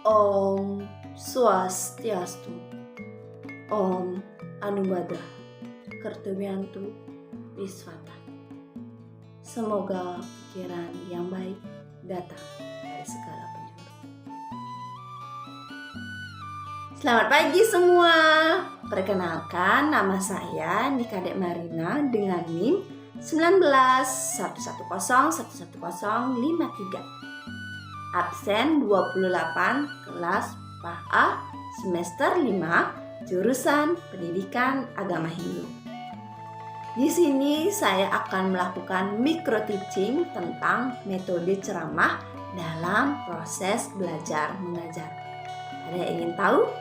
Om Swastiastu. Om Anubhadra Kartowiantu Viswata. Semoga pikiran yang baik datang dari segala penjuru. Selamat pagi semua. Perkenalkan, nama saya Nikadek Marina dengan NIM 1911011053. Absen 28, kelas PAH semester 5, jurusan Pendidikan Agama Hindu. Di sini saya akan melakukan micro teaching tentang metode ceramah dalam proses belajar mengajar. Ada yang ingin tahu?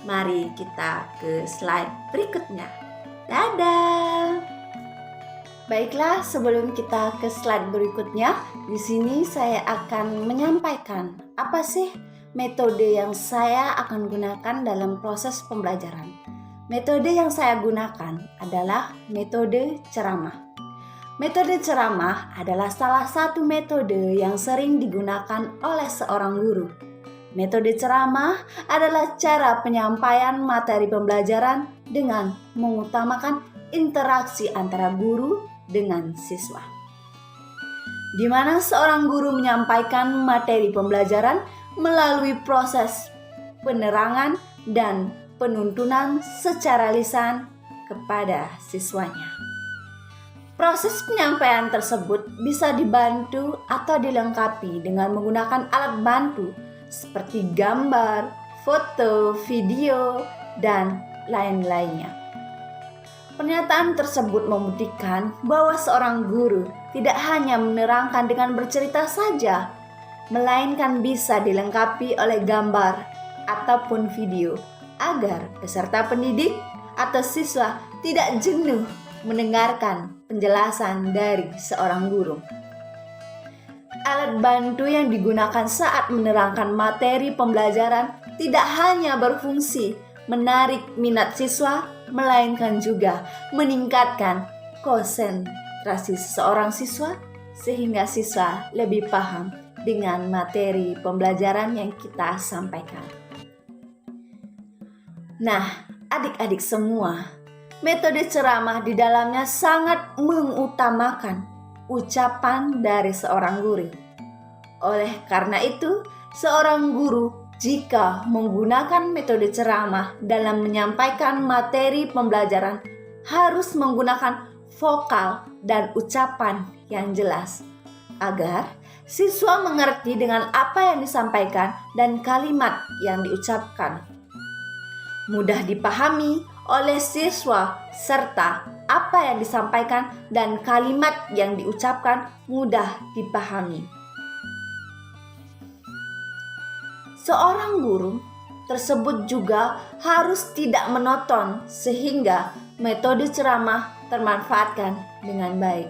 Mari kita ke slide berikutnya. Dadah. Baiklah, sebelum kita ke slide berikutnya, di sini saya akan menyampaikan apa sih metode yang saya akan gunakan dalam proses pembelajaran. Metode yang saya gunakan adalah metode ceramah. Metode ceramah adalah salah satu metode yang sering digunakan oleh seorang guru. Metode ceramah adalah cara penyampaian materi pembelajaran dengan mengutamakan interaksi antara guru dengan siswa, di mana seorang guru menyampaikan materi pembelajaran melalui proses penerangan dan penuntunan secara lisan kepada siswanya. Proses penyampaian tersebut bisa dibantu atau dilengkapi dengan menggunakan alat bantu seperti gambar, foto, video, dan lain-lainnya. Pernyataan tersebut membuktikan bahwa seorang guru tidak hanya menerangkan dengan bercerita saja, melainkan bisa dilengkapi oleh gambar ataupun video agar peserta pendidik atau siswa tidak jenuh mendengarkan penjelasan dari seorang guru. Alat bantu yang digunakan saat menerangkan materi pembelajaran tidak hanya berfungsi menarik minat siswa, melainkan juga meningkatkan konsentrasi seorang siswa sehingga siswa lebih paham dengan materi pembelajaran yang kita sampaikan. Nah, adik-adik semua, metode ceramah di dalamnya sangat mengutamakan ucapan dari seorang guru. Oleh karena itu, seorang guru jika menggunakan metode ceramah dalam menyampaikan materi pembelajaran harus menggunakan vokal dan ucapan yang jelas agar siswa mengerti dengan apa yang disampaikan dan kalimat yang diucapkan mudah dipahami oleh siswa serta apa yang disampaikan dan kalimat yang diucapkan mudah dipahami. Seorang guru tersebut juga harus tidak monoton sehingga metode ceramah termanfaatkan dengan baik.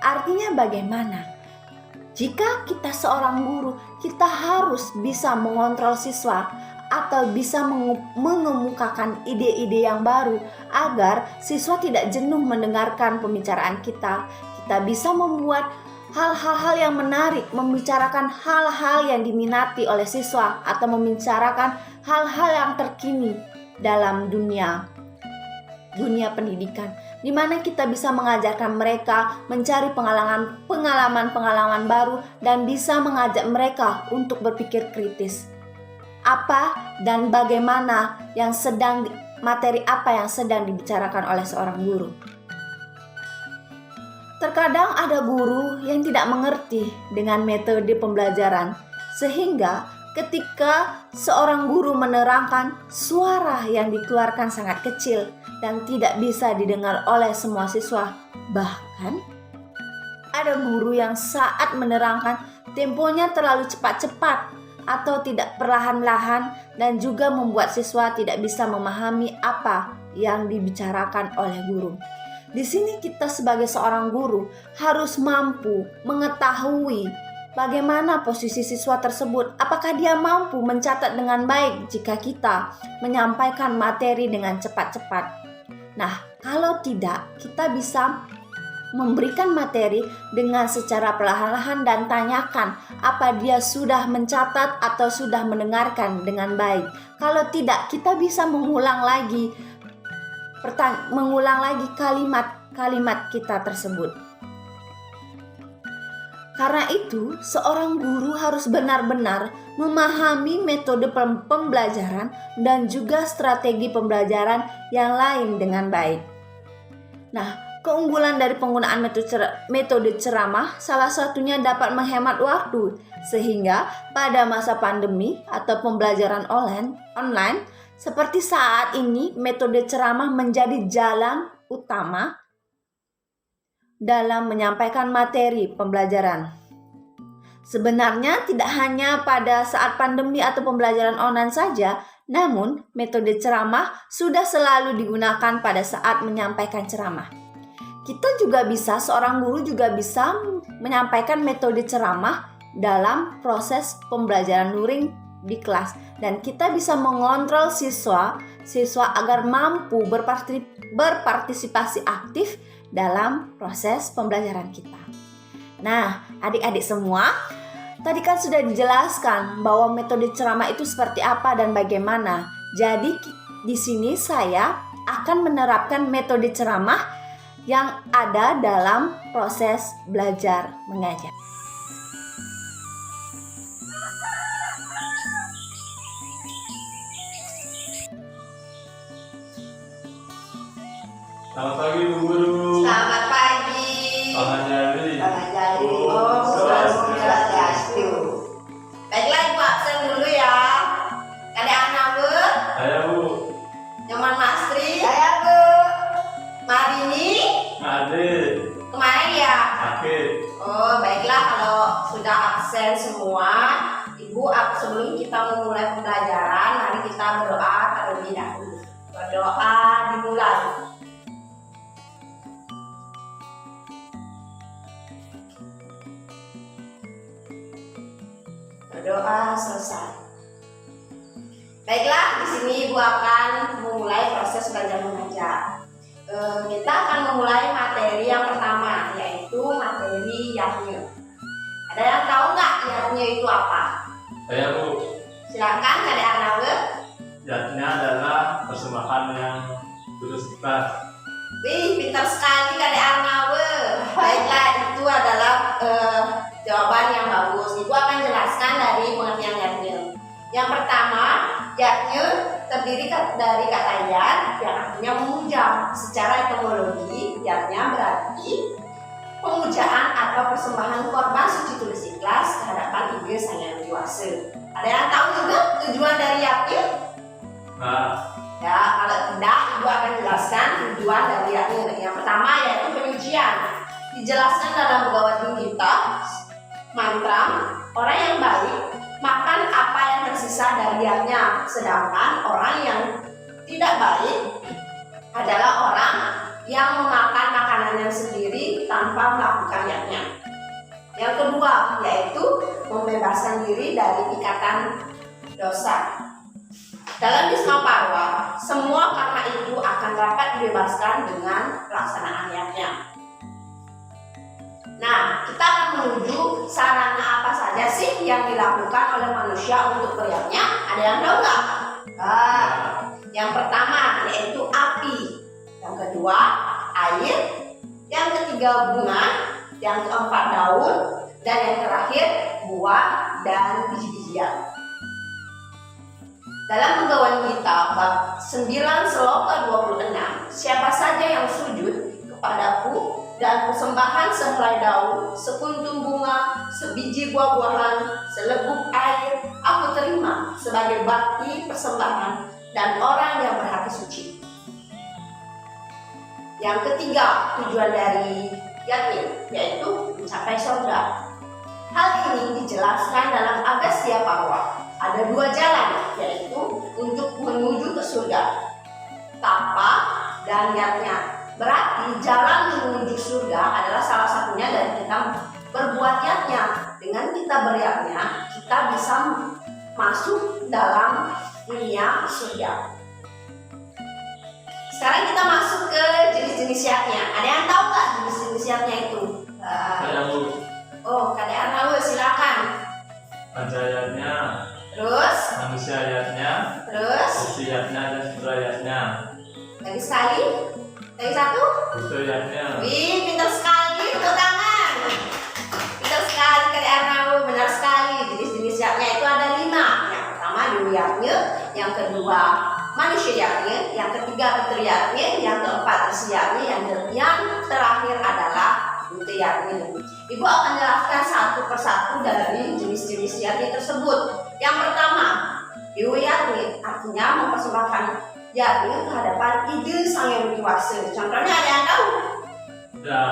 Artinya bagaimana? Jika kita seorang guru, kita harus bisa mengontrol siswa atau bisa mengemukakan ide-ide yang baru agar siswa tidak jenuh mendengarkan pembicaraan kita. Kita bisa membuat hal-hal yang menarik, membicarakan hal-hal yang diminati oleh siswa atau membicarakan hal-hal yang terkini dalam dunia pendidikan, di mana kita bisa mengajarkan mereka mencari pengalaman baru dan bisa mengajak mereka untuk berpikir kritis. Apa dan bagaimana materi apa yang sedang dibicarakan oleh seorang guru. Terkadang ada guru yang tidak mengerti dengan metode pembelajaran, sehingga ketika seorang guru menerangkan, suara yang dikeluarkan sangat kecil dan tidak bisa didengar oleh semua siswa. Bahkan, ada guru yang saat menerangkan temponya terlalu cepat-cepat atau tidak perlahan-lahan dan juga membuat siswa tidak bisa memahami apa yang dibicarakan oleh guru. Di sini kita sebagai seorang guru harus mampu mengetahui bagaimana posisi siswa tersebut. Apakah dia mampu mencatat dengan baik jika kita menyampaikan materi dengan cepat-cepat? Nah, kalau tidak, kita bisa memberikan materi dengan secara perlahan-lahan dan tanyakan apa dia sudah mencatat atau sudah mendengarkan dengan baik. Kalau tidak, kita bisa mengulang lagi kalimat-kalimat kita tersebut. Karena itu, seorang guru harus benar-benar memahami metode pembelajaran dan juga strategi pembelajaran yang lain dengan baik. Nah, keunggulan dari penggunaan metode ceramah salah satunya dapat menghemat waktu, sehingga pada masa pandemi atau pembelajaran online seperti saat ini, metode ceramah menjadi jalan utama dalam menyampaikan materi pembelajaran. Sebenarnya tidak hanya pada saat pandemi atau pembelajaran online saja, namun metode ceramah sudah selalu digunakan pada saat menyampaikan ceramah. Seorang guru juga bisa menyampaikan metode ceramah dalam proses pembelajaran luring di kelas, dan kita bisa mengontrol siswa agar mampu berpartisipasi aktif dalam proses pembelajaran kita. Nah, adik-adik semua, tadi kan sudah dijelaskan bahwa metode ceramah itu seperti apa dan bagaimana. Jadi di sini saya akan menerapkan metode ceramah yang ada dalam proses belajar mengajar. Selamat pagi Bu Guru. Selamat pagi. Selamat jadi. Om Swastiastu. Baiklah, Ibu absen dulu ya. Ada anak Bu? Saya Bu. Nyoman Masri? Saya Bu. Marini? Ade. Kemarin ya? Sakit. Oh, baiklah, kalau sudah absen semua, Ibu, sebelum kita memulai pembelajaran, mari kita berdoa terlebih dahulu. Berdoa dimulai. Berdoa selesai. Baiklah, di sini Ibu akan memulai proses belajar mengajar. Kita akan memulai materi yang pertama, yaitu materi yatnya. Ada yang tahu nggak yatnya itu apa? Saya Bu. Silakan, ada anak Bu. Yatnya adalah persembahan yang tulus ikhlas. Wih, pintar sekali Kak Arnawe. Baiklah, itu adalah jawaban yang bagus. Ibu akan jelaskan dari pengertian yatnya. Yang pertama, yatnya terdiri dari kata yat yang artinya memuja. Secara etimologi, yatnya berarti pemujaan atau persembahan korban suci tulus ikhlas kehadapan Ibu Sang Hyang Widi Wasa. Ada yang tahu juga tujuan dari yatnya? Nah, Ya, kalau tidak, Ibu akan jelaskan tujuan dari yatnya. Yang pertama yaitu penyucian. Dijelaskan dalam Bhagavad Gita mantra, orang yang baik makan apa yang tersisa dari yatnya, sedangkan orang yang tidak baik adalah orang yang memakan makanannya sendiri tanpa melakukan yatnya. Yang kedua yaitu membebaskan diri dari ikatan dosa. Dalam Bisma Parwa, semua karma itu akan dapat dibebaskan dengan pelaksanaan yatnya. Nah, kita akan menuju sarana apa saja sih yang dilakukan oleh manusia untuk beryatnya. Ada yang tahu nggak? Yang pertama yaitu api, yang kedua air, yang ketiga bunga, yang keempat daun, dan yang terakhir buah dan biji-bijian. Dalam Bhagavad Gita bab 9 sloka 26, siapa saja yang sujud kepadaku dan persembahan sehelai daun, sekuntum bunga, sebiji buah-buahan, selebuk air, aku terima sebagai bakti persembahan dan orang yang berhati suci. Yang ketiga, tujuan dari yatnya yaitu mencapai surga. Hal ini dijelaskan dalam Agastya Parwa. Ada dua jalan, yaitu untuk menuju ke surga, tapa dan yatnya. Berarti jalan menuju surga adalah salah satunya dari kita berbuat yatnya. Dengan kita beryatnya, kita bisa masuk dalam dunia surga. Sekarang kita masuk ke jenis-jenis yatnya. Ada yang tahu nggak jenis-jenis jenis yatnya itu? Saya Bu. Oh, Kak Arnaud silakan. Panjayatnya, Terus, manusia ayatnya, terus, ayatnya dan sudrayatnya, lagi sekali, lagi satu. butuh ayatnya. Wih, pintar sekali, tepuk tangan. Pintar sekali Kak Arnaud, benar sekali. Jenis-jenis yatnya itu ada 5. Yang pertama dewi yatnya, yang kedua manusia yatnya, yang ketiga putri yatnya, yang keempat resi yatnya, yang terakhir adalah butuh yatnya. Ibu akan jelaskan satu persatu dari jenis-jenis yatnya tersebut. Yang pertama, dewi yatnya artinya mempersembahkan yatnya ke hadapan ide sang yang berkuasa. Contohnya ada yang tahu? Ya,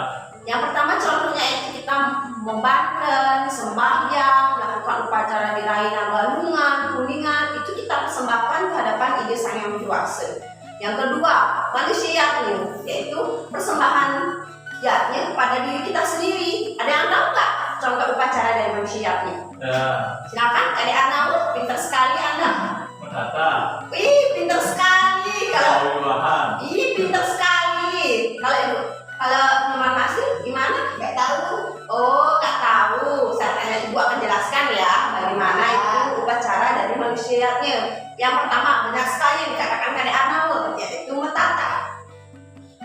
Yang pertama contohnya itu kita membanten, sembahyang, melakukan upacara diraih galungan, kuningan, itu kita persembahkan ke hadapan ide sang yang berkuasa. Yang kedua, manusia yatnya, yaitu persembahan yatnya kepada diri kita sendiri. Ada yang tahu nggak contoh upacara dari manusia yatnya? ya, Silakan Kak Arnaud, pintar sekali Anda. menata, Wih, pintar sekali. kawiwahan, Pintar sekali. Kalau Teman Masih gimana? Nggak tahu. Oh, nggak tahu. Saya tanya Ibu akan jelaskan ya bagaimana itu upacara dari manusia yatnya. Yang pertama, benar sekali yang dikatakan Kak Arnaud, yaitu metata.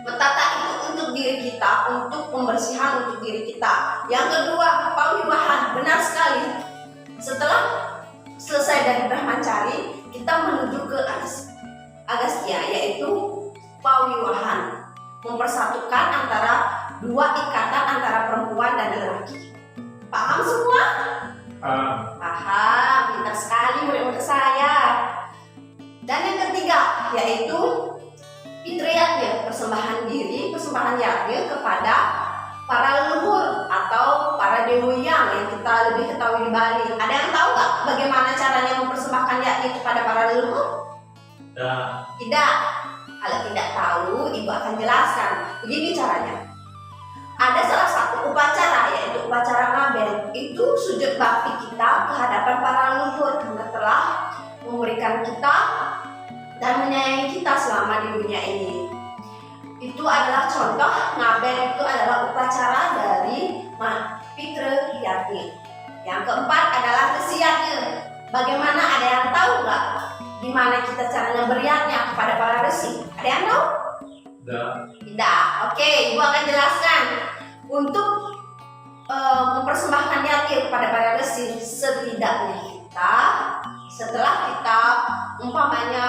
Metata itu untuk diri kita, untuk pembersihan untuk diri kita. Yang kedua, pawiwahan, benar sekali. Setelah selesai dari brahmacari, kita menuju ke agastya, yaitu pawiwahan, mempersatukan antara dua ikatan antara perempuan dan lelaki. Paham semua? Paham, pintar sekali murid-murid saya. Dan yang ketiga, yaitu fitriyatnya, persembahan diri, persembahan yatnya kepada para leluhur atau para dewi yang kita lebih ketahui di Bali. Ada yang tahu nggak bagaimana caranya mempersembahkan yatnya kepada para leluhur? ya, Tidak. Kalau tidak tahu, Ibu akan jelaskan. Begini caranya. Ada salah satu upacara, yaitu upacara ngaben. Itu sujud bakti kita ke hadapan para leluhur karena telah memberikan kita dan menyayangi kita selama di dunia ini. Itu adalah contoh ngaben, itu adalah upacara dari Fitra Yatnya. Yang keempat adalah resi yatnya. Bagaimana, ada yang tahu nggak gimana kita caranya beriatnya kepada para resi? Ada yang tahu? Tidak. Oke, Ibu akan jelaskan. Untuk mempersembahkan yatnya kepada para resi, setidaknya kita setelah kita umpamanya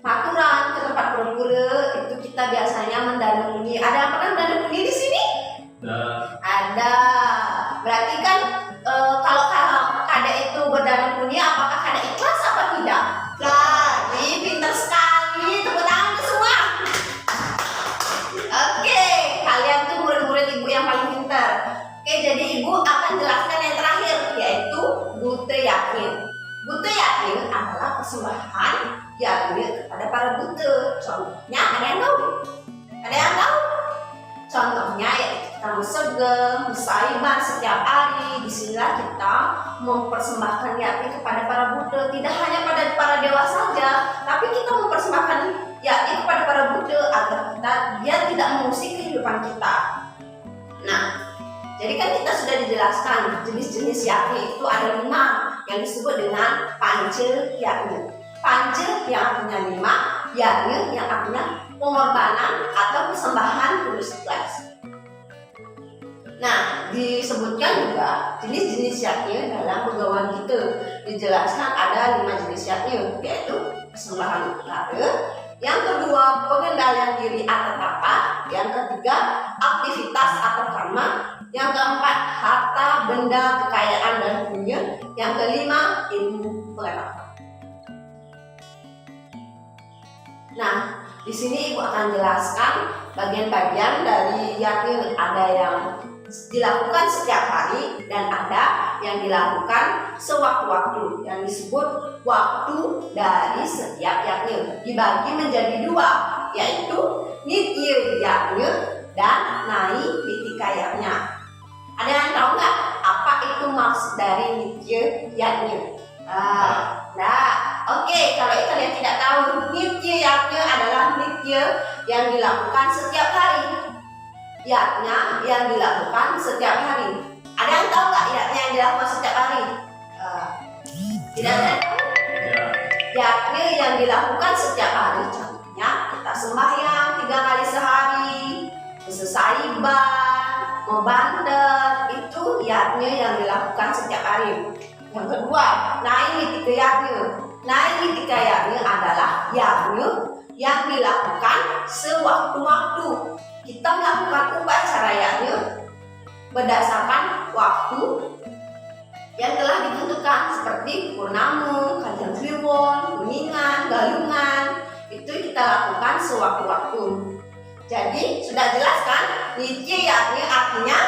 aturan ke tempat berpura, itu kita biasanya mendanuni. Ada yang pernah mendanuni di sini? Ada. Berarti kan kalau kada itu berdanuni, apakah kada ikhlas apa tidak? Ikhlas. Pintar sekali. Tepuk tangan semua. Oke, kalian tuh murid-murid Ibu yang paling pintar. Oke, jadi Ibu akan jelaskan yang terakhir, yaitu buta yakin. Buta yakin adalah persembahan yatnya kepada para buta. Contohnya, ada yang tahu? Ada yang tahu? Contohnya yaitu kita musegem, musaiban setiap hari. Disinilah kita mempersembahkan yatnya kepada para buta. Tidak hanya pada para dewa saja, tapi kita mempersembahkan yatnya kepada para buta agar dia tidak mengusik kehidupan kita. Nah, jadi kan kita sudah dijelaskan jenis-jenis yatnya itu ada 5 yang disebut dengan panca yatnya. Panca yang artinya 5, yatnya yang artinya pengorbanan atau persembahan tulus ikhlas. Nah, disebutkan juga jenis-jenis yatnya dalam pegawan kita. Dijelaskan ada 5 jenis yatnya, yaitu persembahan utara, yang kedua pengendalian diri atau tapa, yang ketiga aktivitas atau karma, yang keempat harta, benda, kekayaan dan punya, yang kelima ilmu pengetahuan. Nah, di sini Ibu akan jelaskan bagian-bagian dari yatnya. Ada yang dilakukan setiap hari dan ada yang dilakukan sewaktu-waktu, yang disebut waktu dari setiap yatnya. Dibagi menjadi 2, yaitu nitya yatnya dan nai pitika yatnya. Ada yang tahu nggak apa itu maksud dari nitya yatnya? Oke, kalau kalian tidak tahu, nitya yatnya adalah nitya yang dilakukan setiap hari. Yatnya yang dilakukan setiap hari. Ada yang tahu nggak yatnya yang dilakukan setiap hari? Tidak ada yang tahu? Ya. Yatnya yang dilakukan setiap hari. Contohnya kita sembahyang 3 kali sehari, bersesaiban, membantet, itu yatnya yang dilakukan setiap hari. Yang kedua, naik ke yatnya. Naik ke yatnya adalah yatnya yang dilakukan sewaktu-waktu. Kita melakukan upacara yatnya berdasarkan waktu yang telah ditentukan seperti purnama, kajian kliwon, kuningan, galungan. Itu kita lakukan sewaktu-waktu. Jadi sudah jelas kan? Nitya yatnya artinya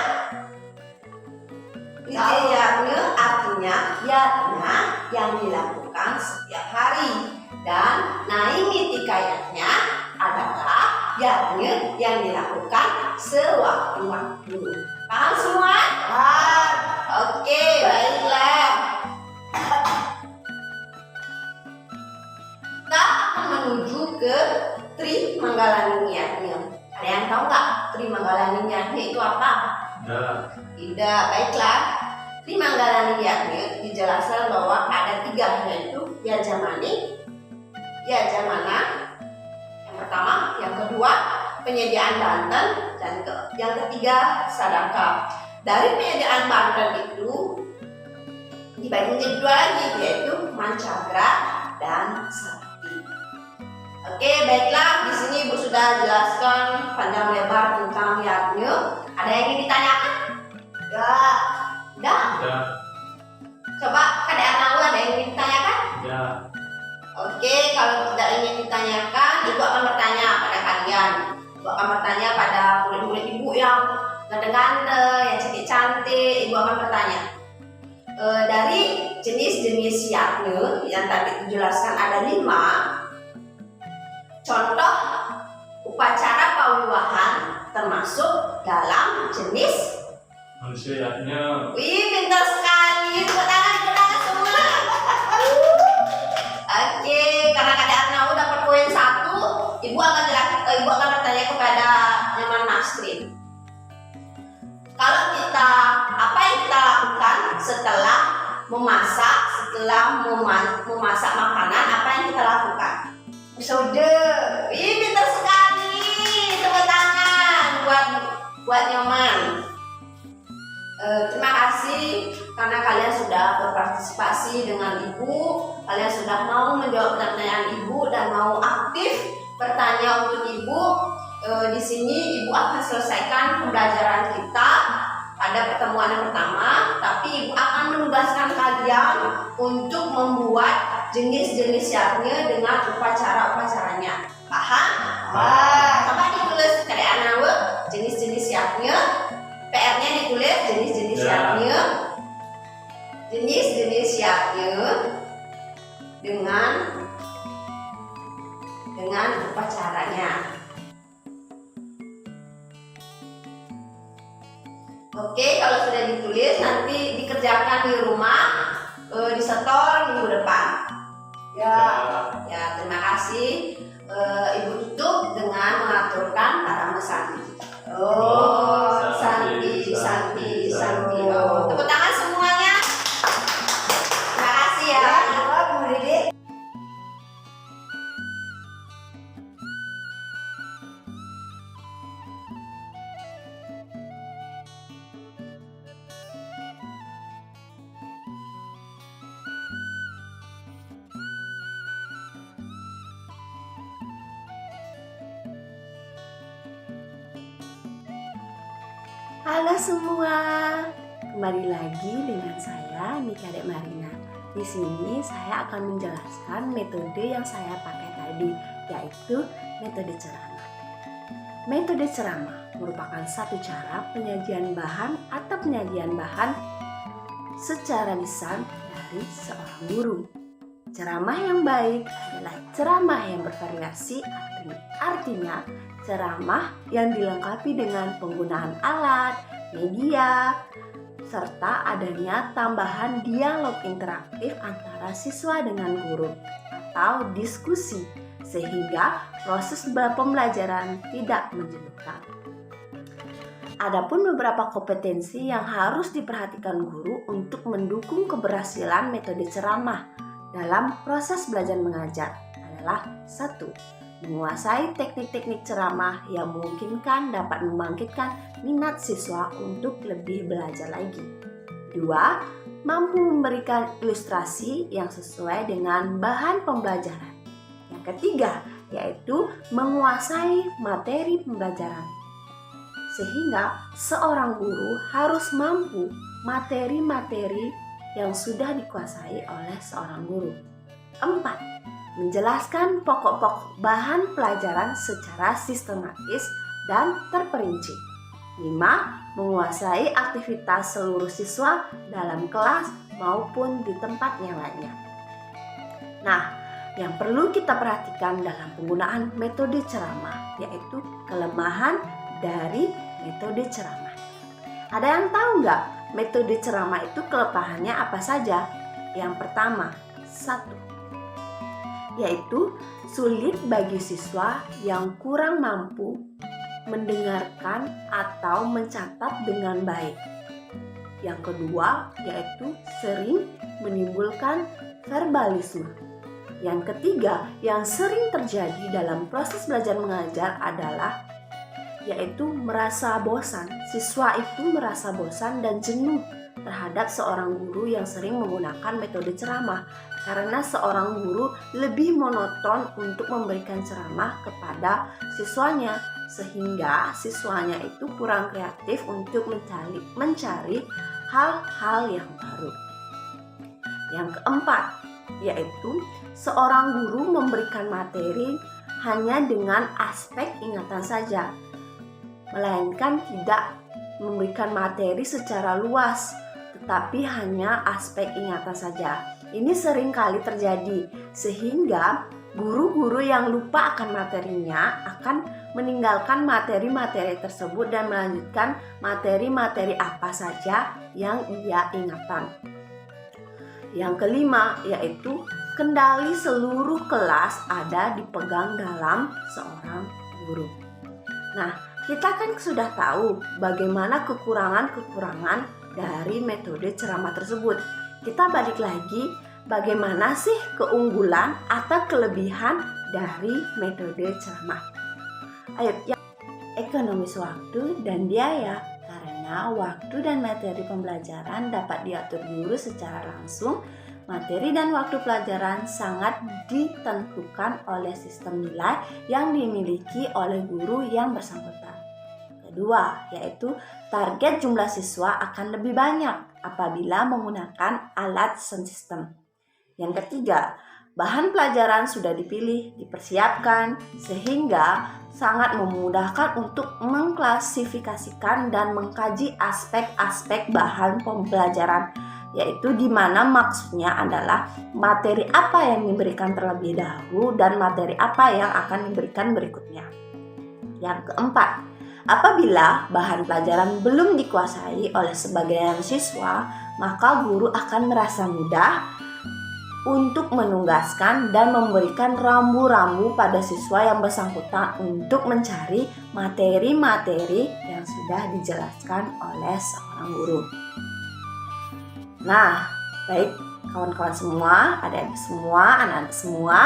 yatnya yang dilakukan setiap hari. Dan naimitika yatnya adalah yatnya yang dilakukan sewaktu-waktu. Paham semua? Paham. Oke, baiklah. Kita akan menuju ke Tri Manggala Niyatnya. Ada yang tahu nggak Tri Manggala Niyatnya itu apa? Tidak. Baiklah. Tri Manggala Niyatnya dijelaskan bahwa ada 3, yaitu Yajamani, Yajamana, yang pertama, yang kedua penyediaan banten, dan yang ketiga sadaka. Dari penyediaan banten itu dibagi menjadi 2 lagi, yaitu mancagra dan sakti. Oke, baiklah, di sini Ibu sudah jelaskan panjang lebar tentang yatnya. Ada yang ingin ditanyakan? Enggak. Udah? Ya. Coba Kadek Arnaud, ada yang ingin ditanyakan? Ya. Oke, kalau tidak ingin ditanyakan, Ibu akan bertanya pada kalian. Ibu akan bertanya pada murid-murid Ibu yang ganteng-ganteng, yang cantik-cantik. Ibu akan bertanya, dari jenis-jenis yatnya yang tadi dijelaskan ada 5. Contoh upacara pawiwahan termasuk dalam jenis. Manusia yatnya. Wih, pintar sekali. Tepuk tangan semua. Oke, karena Kadek Arnaud dapat poin 1, Ibu akan bertanya kepada Nyoman Nasrin. Apa yang kita lakukan setelah memasak, memasak makanan, apa yang kita lakukan? Episode. Wih, pintar sekali. Tepuk tangan buat Nyoman. Terima kasih karena kalian sudah berpartisipasi dengan Ibu. Kalian sudah mau menjawab pertanyaan Ibu dan mau aktif bertanya untuk Ibu. Di sini Ibu akan selesaikan pembelajaran kita pada pertemuan yang pertama, tapi Ibu akan menugaskan kalian untuk membuat jenis-jenis yatnya dengan upacara-upacaranya. Paham? Coba ditulis Kadek Arnaud jenis-jenis yatnya. PR-nya ditulis jenis-jenis yatnya. Jenis-jenis yatnya dengan upacaranya. Oke, kalau sudah ditulis nanti dikerjakan di rumah, disetor minggu depan. Ya, terima kasih. Ibu tutup dengan mengaturkan Karama Santi. Santi. Tepuk tangan semuanya. Terima kasih ya. Bu Dede. Halo semua, kembali lagi dengan saya Nika Dek Marina. Di sini saya akan menjelaskan metode yang saya pakai tadi, yaitu metode ceramah. Metode ceramah merupakan satu cara penyajian bahan atau penyajian bahan secara lisan dari seorang guru. Ceramah yang baik adalah ceramah yang bervariasi, artinya ceramah yang dilengkapi dengan penggunaan alat, media, serta adanya tambahan dialog interaktif antara siswa dengan guru atau diskusi, sehingga proses pembelajaran tidak menjenuhkan. Adapun beberapa kompetensi yang harus diperhatikan guru untuk mendukung keberhasilan metode ceramah dalam proses belajar mengajar adalah 1. Menguasai teknik-teknik ceramah yang memungkinkan dapat membangkitkan minat siswa untuk lebih belajar lagi. 2. Mampu memberikan ilustrasi yang sesuai dengan bahan pembelajaran. Yang ketiga, yaitu menguasai materi pembelajaran. Sehingga seorang guru harus mampu materi-materi yang sudah dikuasai oleh seorang guru. 4. Menjelaskan pokok-pokok bahan pelajaran secara sistematis dan terperinci. 5. Menguasai aktivitas seluruh siswa dalam kelas maupun di tempat yang lainnya. Nah, yang perlu kita perhatikan dalam penggunaan metode ceramah yaitu kelemahan dari metode ceramah. Ada yang tahu nggak metode ceramah itu kelemahannya apa saja? Yang pertama, 1. Yaitu sulit bagi siswa yang kurang mampu mendengarkan atau mencatat dengan baik. Yang kedua, yaitu sering menimbulkan verbalisme. Yang ketiga, yang sering terjadi dalam proses belajar mengajar adalah yaitu merasa bosan. Siswa itu merasa bosan dan jenuh terhadap seorang guru yang sering menggunakan metode ceramah karena seorang guru lebih monoton untuk memberikan ceramah kepada siswanya sehingga siswanya itu kurang kreatif untuk mencari hal-hal yang baru. Yang keempat, yaitu seorang guru memberikan materi hanya dengan aspek ingatan saja, melainkan tidak memberikan materi secara luas, tetapi hanya aspek ingatan saja. Ini sering kali terjadi, sehingga guru-guru yang lupa akan materinya akan meninggalkan materi-materi tersebut dan melanjutkan materi-materi apa saja yang ia ingatan. Yang kelima, yaitu kendali seluruh kelas ada dipegang dalam seorang guru. Nah, kita kan sudah tahu bagaimana kekurangan-kekurangan dari metode ceramah tersebut. Kita balik lagi, bagaimana sih keunggulan atau kelebihan dari metode ceramah? Ayo, ekonomis waktu dan biaya. Karena waktu dan materi pembelajaran dapat diatur guru secara langsung, materi dan waktu pelajaran sangat ditentukan oleh sistem nilai yang dimiliki oleh guru yang bersangkutan. Kedua, yaitu target jumlah siswa akan lebih banyak apabila menggunakan alat sound system. Yang ketiga, bahan pelajaran sudah dipilih, dipersiapkan, sehingga sangat memudahkan untuk mengklasifikasikan dan mengkaji aspek-aspek bahan pembelajaran, yaitu di mana maksudnya adalah materi apa yang diberikan terlebih dahulu dan materi apa yang akan diberikan berikutnya. Yang keempat, apabila bahan pelajaran belum dikuasai oleh sebagian siswa, maka guru akan merasa mudah untuk menugaskan dan memberikan rambu-rambu pada siswa yang bersangkutan untuk mencari materi-materi yang sudah dijelaskan oleh seorang guru. Nah, baik kawan-kawan semua, adik-adik semua, anak-anak semua,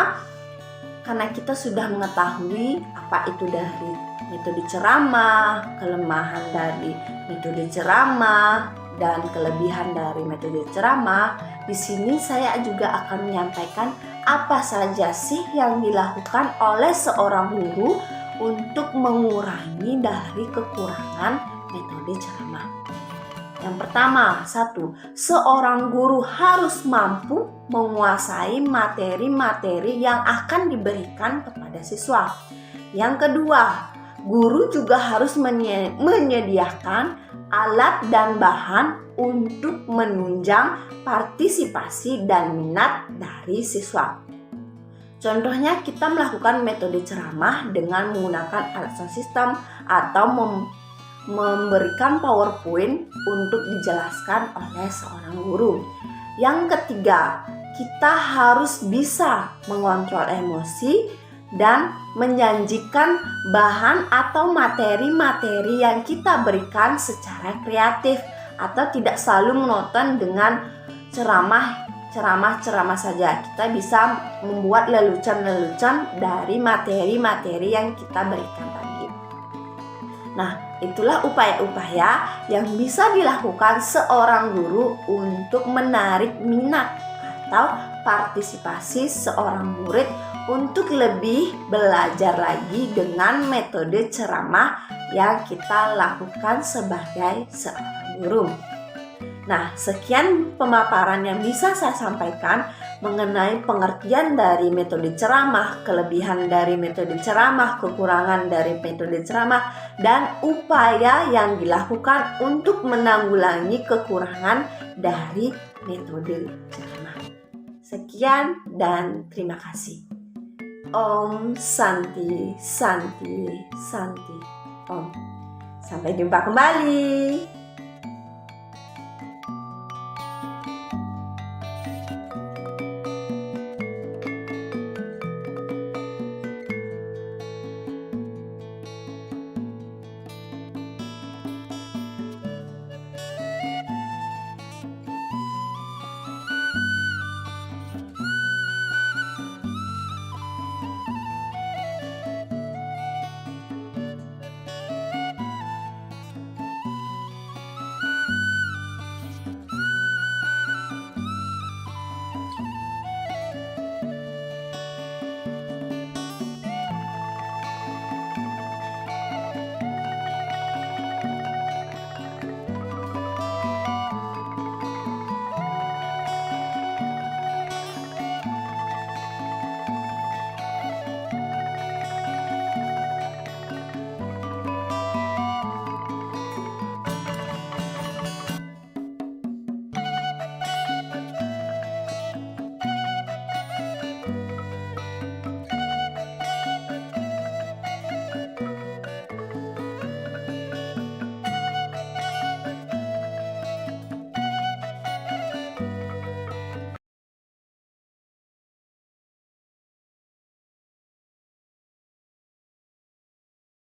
karena kita sudah mengetahui apa itu dari metode ceramah, kelemahan dari metode ceramah, dan kelebihan dari metode ceramah, di sini saya juga akan menyampaikan apa saja sih yang dilakukan oleh seorang guru untuk mengurangi dari kekurangan metode ceramah. Yang pertama, 1. Seorang guru harus mampu menguasai materi-materi yang akan diberikan kepada siswa. Yang kedua, guru juga harus menyediakan alat dan bahan untuk menunjang partisipasi dan minat dari siswa. Contohnya, kita melakukan metode ceramah dengan menggunakan alat sound system atau memberikan PowerPoint untuk dijelaskan oleh seorang guru. Yang ketiga, kita harus bisa mengontrol emosi dan menjanjikan bahan atau materi-materi yang kita berikan secara kreatif, atau tidak selalu menonton dengan ceramah saja. Kita bisa membuat lelucon-lelucon dari materi-materi yang kita berikan tadi. Nah, itulah upaya-upaya yang bisa dilakukan seorang guru untuk menarik minat atau partisipasi seorang murid untuk lebih belajar lagi dengan metode ceramah yang kita lakukan sebagai seorang guru. Nah, sekian pemaparan yang bisa saya sampaikan mengenai pengertian dari metode ceramah, kelebihan dari metode ceramah, kekurangan dari metode ceramah, dan upaya yang dilakukan untuk menanggulangi kekurangan dari metode ceramah. Sekian dan terima kasih. Om Santi Santi Santi Om. Sampai jumpa kembali.